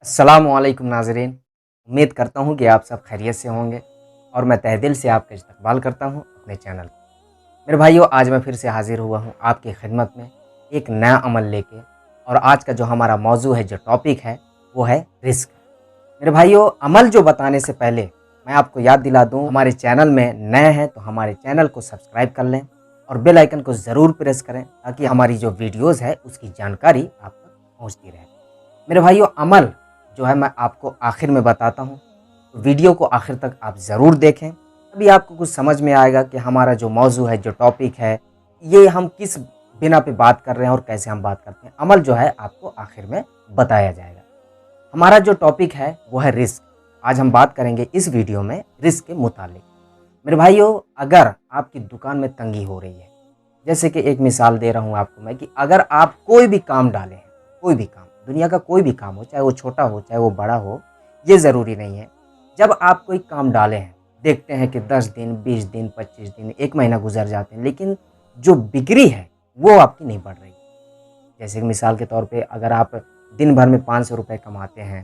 अस्सलामुअलैकुम नाज़रीन। उम्मीद करता हूँ कि आप सब खैरियत से होंगे और मैं तहे दिल से आपका इस्तकबाल करता हूँ अपने चैनल पे। मेरे भाइयों, आज मैं फिर से हाज़िर हुआ हूँ आपकी खिदमत में एक नया अमल लेके। और आज का जो हमारा मौजू है, जो टॉपिक है, वो है रिस्क। मेरे भाइयों, अमल जो बताने से पहले मैं आपको याद दिला दूँ, हमारे चैनल में नए हैं तो हमारे चैनल को सब्सक्राइब कर लें और बेल आइकन को ज़रूर प्रेस करें ताकि हमारी जो वीडियोज़ है उसकी जानकारी आप तक पहुँचती रहे। मेरे भाइयों, अमल जो है मैं आपको आखिर में बताता हूँ, तो वीडियो को आखिर तक आप ज़रूर देखें। तभी आपको कुछ समझ में आएगा कि हमारा जो मौजू है, जो टॉपिक है, ये हम किस बिना पे बात कर रहे हैं और कैसे हम बात करते हैं। अमल जो है आपको आखिर में बताया जाएगा। हमारा जो टॉपिक है वो है रिस्क। आज हम बात करेंगे इस वीडियो में रिस्क के मुतालिक। मेरे भाइयों, अगर आपकी दुकान में तंगी हो रही है, जैसे कि एक मिसाल दे रहा हूँ आपको मैं, कि अगर आप कोई भी काम डालें हैं, कोई भी काम, दुनिया का कोई भी काम हो, चाहे वो छोटा हो चाहे वो बड़ा हो, ये ज़रूरी नहीं है। जब आप कोई काम डाले हैं, देखते हैं कि 10 दिन, 20 दिन, 25 दिन, 1 महीना गुजर जाते हैं, लेकिन जो बिक्री है वो आपकी नहीं बढ़ रही। जैसे कि मिसाल के तौर पे, अगर आप दिन भर में 500 रुपये कमाते हैं,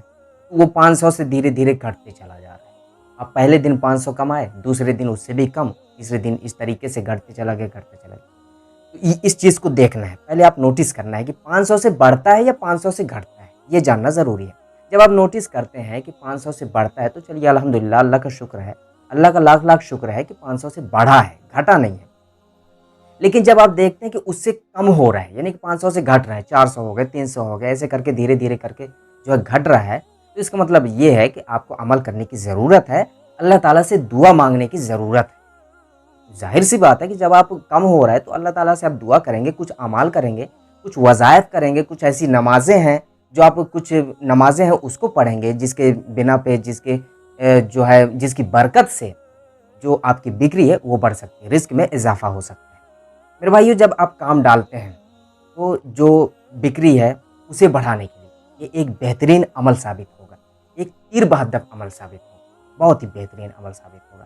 तो वो 500 से धीरे धीरे घटते चला जा रहा है। आप पहले दिन 500 कमाए, दूसरे दिन उससे भी कम, तीसरे दिन इस तरीके से घटते चला गया, घटते चला गया। तो इस चीज़ को देखना है, पहले आप नोटिस करना है कि 500 से बढ़ता है या 500 से घटता है, ये जानना ज़रूरी है। जब आप नोटिस करते हैं कि 500 से बढ़ता है, तो चलिए अल्हम्दुलिल्लाह, अल्लाह का शुक्र है, अल्लाह का लाख लाख शुक्र है कि 500 से बढ़ा है, घटा नहीं है। लेकिन जब आप देखते हैं कि उससे कम हो रहा है, यानी कि 500 से घट रहा है, 400 हो गए, 300 हो गए, ऐसे करके धीरे धीरे करके जो है घट रहा है, तो इसका मतलब ये है कि आपको अमल करने की ज़रूरत है, अल्लाह ताला से दुआ मांगने की ज़रूरत है। ज़ाहिर सी बात है कि जब आप कम हो रहा है तो अल्लाह ताला से आप दुआ करेंगे, कुछ अमाल करेंगे, कुछ वज़ाइफ करेंगे, कुछ ऐसी नमाज़ें हैं, जो आप कुछ नमाज़ें हैं उसको पढ़ेंगे, जिसके बिना पे, जिसके जो है जिसकी बरकत से जो आपकी बिक्री है वो बढ़ सकती है, रिस्क में इज़ाफ़ा हो सकता है। मेरे भाइयों, जब आप काम डालते हैं तो जो बिक्री है उसे बढ़ाने के लिए ये एक बेहतरीन अमल साबित होगा, एक तीर बहद्दफ अमल साबित होगा, बहुत ही बेहतरीन अमल साबित होगा।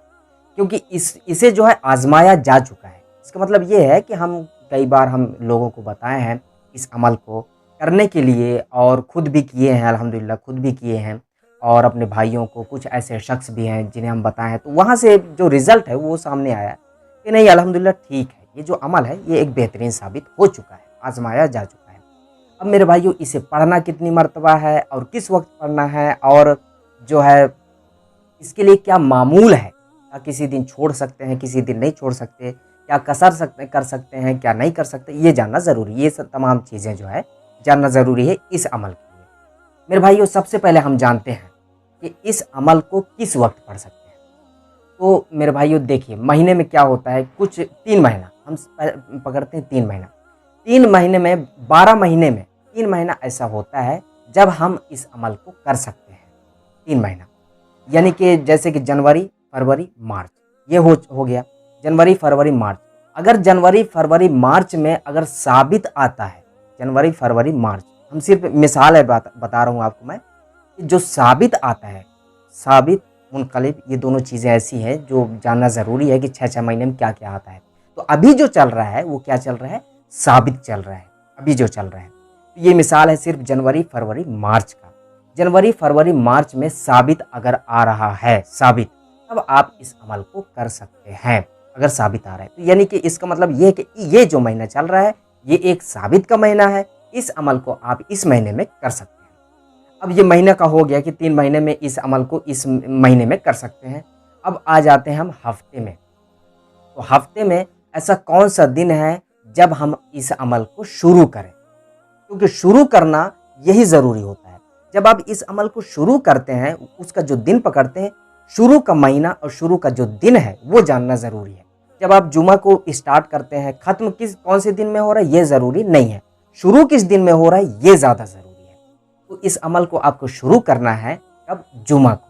क्योंकि इसे जो है आज़माया जा चुका है। इसका मतलब ये है कि हम कई बार हम लोगों को बताए हैं इस अमल को करने के लिए, और खुद भी किए हैं, अल्हम्दुलिल्लाह खुद भी किए हैं, और अपने भाइयों को, कुछ ऐसे शख्स भी हैं जिन्हें हम बताए हैं, तो वहाँ से जो रिज़ल्ट है वो सामने आया है कि नहीं, अल्हम्दुलिल्लाह ठीक है, ये जो अमल है ये एक बेहतरीन साबित हो चुका है, आज़माया जा चुका है। अब मेरे भाइयों, इसे पढ़ना कितनी मर्तबा है और किस वक़्त पढ़ना है, और जो है इसके लिए क्या मामूल है, क्या किसी दिन छोड़ सकते हैं, किसी दिन नहीं छोड़ सकते, क्या कसर सकते कर सकते हैं, क्या नहीं कर सकते, ये जानना ज़रूरी है। ये सब तमाम चीज़ें जो है जानना ज़रूरी है इस अमल के लिए। मेरे भाइयों, सबसे पहले हम जानते हैं कि इस अमल को किस वक़्त पढ़ सकते हैं। तो मेरे भाइयों देखिए, महीने में क्या होता है, कुछ 3 महीना हम पकड़ते हैं, 3 महीना, 3 महीने में, 12 महीने में 3 महीना ऐसा होता है जब हम इस अमल को कर सकते हैं। 3 महीना यानी कि जैसे कि जनवरी, फरवरी, मार्च, ये हो गया। जनवरी, फरवरी, मार्च। अगर जनवरी, फरवरी, मार्च में अगर साबित आता है, जनवरी, फरवरी, मार्च, हम सिर्फ मिसाल है, बता रहा हूँ आपको मैं, कि जो साबित आता है, साबित, मुनक़लिब, ये दोनों चीज़ें ऐसी हैं जो जानना ज़रूरी है कि 6-6 महीने में क्या-क्या आता है। तो अभी जो चल रहा है वो क्या चल रहा है, साबित चल रहा है, अभी जो चल रहा है। तो ये मिसाल है सिर्फ जनवरी, फरवरी, मार्च का। जनवरी, फरवरी, मार्च में साबित अगर आ रहा है, साबित, तब आप इस अमल को कर सकते हैं, अगर साबित आ रहा है। तो यानी कि इसका मतलब ये है कि ये जो महीना चल रहा है ये एक साबित का महीना है, इस अमल को आप इस महीने में कर सकते हैं। अब ये महीने का हो गया कि 3 महीने में इस अमल को इस महीने में कर सकते हैं। अब आ जाते हैं हम हफ्ते में। तो हफ्ते में ऐसा कौन सा दिन है जब हम इस अमल को शुरू करें, क्योंकि शुरू करना यही ज़रूरी होता है। जब आप इस अमल को शुरू करते हैं, उसका जो दिन पकड़ते हैं, शुरू का महीना और शुरू का जो दिन है वो जानना ज़रूरी है। जब आप जुमा को स्टार्ट करते हैं, ख़त्म कौन से दिन में हो रहा है ये ज़रूरी नहीं है, शुरू किस दिन में हो रहा है ये ज़्यादा ज़रूरी है। तो इस अमल को आपको शुरू करना है कब, जुमा को,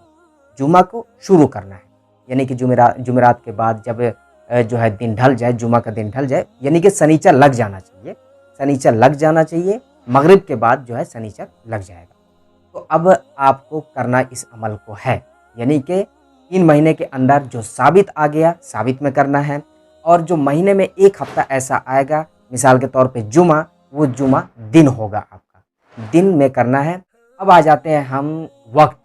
जुमा को शुरू करना है। यानी कि जुमेरात के बाद जब जो है दिन ढल जाए, जुमा का दिन ढल जाए, यानी कि शनिचर लग जाना चाहिए, शनिचर लग जाना चाहिए, मगरिब के बाद जो है शनिचर लग जाएगा। तो अब आपको करना इस अमल को है, यानी कि 3 महीने के अंदर जो साबित आ गया, साबित में करना है। और जो महीने में 1 हफ्ता ऐसा आएगा, मिसाल के तौर पे जुमा, वो जुमा दिन होगा आपका, दिन में करना है। अब आ जाते हैं हम वक्त,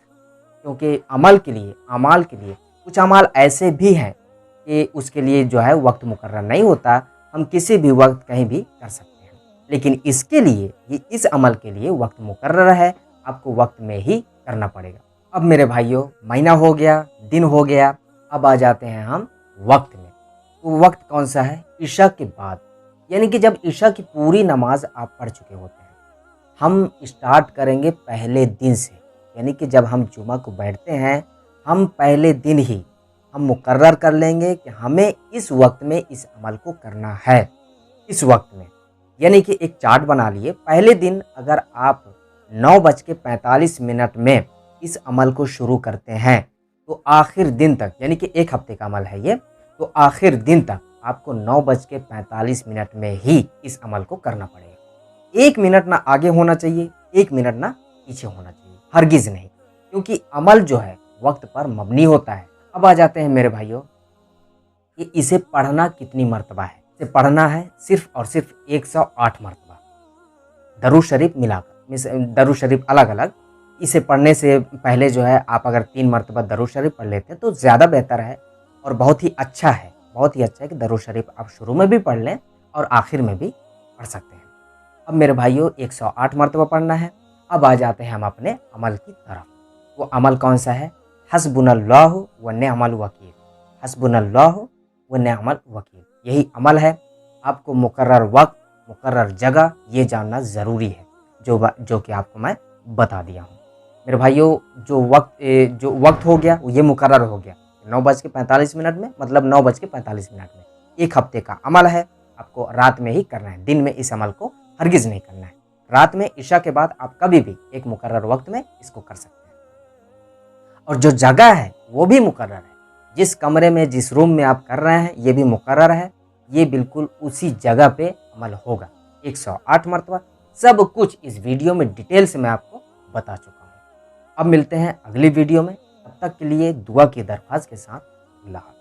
क्योंकि अमाल के लिए कुछ अमाल ऐसे भी हैं कि उसके लिए जो है वक्त मुकर्रर नहीं होता, हम किसी भी वक्त कहीं भी कर सकते हैं। लेकिन इसके लिए इस अमल के लिए वक्त मुकर्रर है, आपको वक्त में ही करना पड़ेगा। अब मेरे भाइयों, महीना हो गया, दिन हो गया, अब आ जाते हैं हम वक्त में। तो वक्त कौन सा है? इशा के बाद, यानी कि जब इशा की पूरी नमाज आप पढ़ चुके होते हैं। हम स्टार्ट करेंगे पहले दिन से, यानी कि जब हम जुमा को बैठते हैं, हम पहले दिन ही हम मुकर्रर कर लेंगे कि हमें इस वक्त में इस अमल को करना है। इस वक्त में यानी कि एक चार्ट बना लिए, पहले दिन अगर आप 9:45 में इस अमल को शुरू करते हैं तो आखिर दिन तक, यानी कि एक हफ्ते का अमल है ये, तो आखिर दिन तक आपको 9:45 में ही इस अमल को करना पड़ेगा। 1 मिनट ना आगे होना चाहिए, 1 मिनट ना पीछे होना चाहिए, हरगिज़ नहीं, क्योंकि अमल जो है वक्त पर मबनी होता है। अब आ जाते हैं मेरे भाइयों कि इसे पढ़ना कितनी मर्तबा है। इसे पढ़ना है सिर्फ और सिर्फ 108 मर्तबा, दरूद शरीफ मिलाकर, दरूद शरीफ अलग अलग। इसे पढ़ने से पहले जो है आप अगर 3 मर्तबा दरूद शरीफ पढ़ लेते हैं तो ज़्यादा बेहतर है और बहुत ही अच्छा है। बहुत ही अच्छा है कि दरूद शरीफ आप शुरू में भी पढ़ लें और आखिर में भी पढ़ सकते हैं। अब मेरे भाइयों 108 मर्तबा पढ़ना है। अब आ जाते हैं हम अपने अमल की तरफ। वो अमल कौन सा है? हस्बुनल्लाहु व निअमल वकील। हस्बुनल्लाहु व निअमल वकील, यही अमल है। आपको मुकर्रर वक्त, मुकर्रर जगह ये जानना ज़रूरी है, जो कि आपको मैं बता दिया हूँ। मेरे भाइयों, जो वक्त हो गया वो ये मुकर्रर हो गया 9:45 में, मतलब 9:45 में। एक हफ्ते का अमल है, आपको रात में ही करना है, दिन में इस अमल को हरगिज़ नहीं करना है। रात में इशा के बाद आप कभी भी एक मुकर्रर वक्त में इसको कर सकते हैं। और जो जगह है वो भी मुकर्रर है, जिस कमरे में, जिस रूम में आप कर रहे हैं ये भी मुकर्रर है। ये बिल्कुल उसी जगह पे अमल होगा। 108 मरतबा सब कुछ इस वीडियो में डिटेल से मैं आपको बता चुका हूँ। अब मिलते हैं अगली वीडियो में, तब तक के लिए दुआ की दरख्वास्त के साथ अल्लाह हाफ़िज़।